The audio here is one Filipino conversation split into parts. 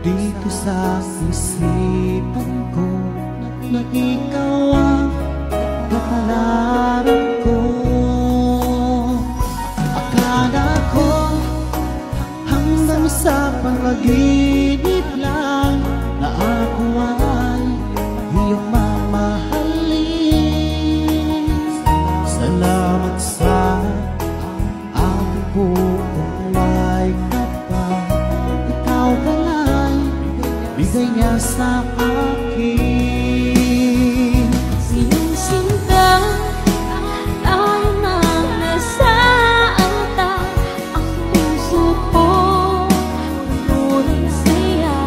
dito sa isipan ko na ikaw ang nakalarap ko. Akala ko hanggang sa panaginip lang na ako ay iyong mamahalin. Salamat sa aking buhay kapag ikaw pala'y bigay niya sa akin. Sinsinta tayo nang nasa altar, ang puso ko puno ng saya.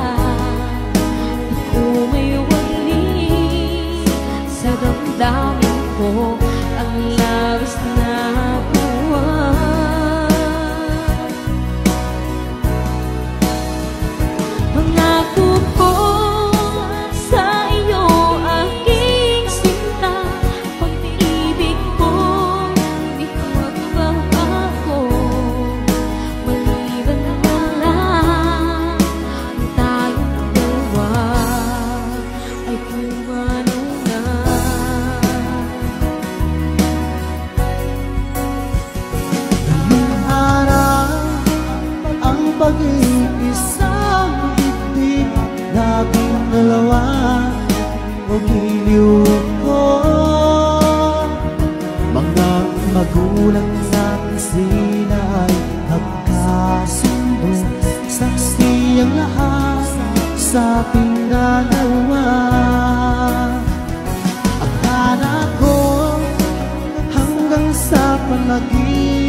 Di ko may wali sa damdamin ko ang labis na buwan. Pangako ko sa iyo aking sinta, pag-ibig ko di magbabago. Maliban na lang tayong dalawa ay kumano na. Ngayong araw ang pag-iisang ibig, laging dalawa o giliw ko. Mga magulang natin sila ay nagkasundo, saksi ang lahat sa ating dalawa. Akala ko hanggang sa panaginip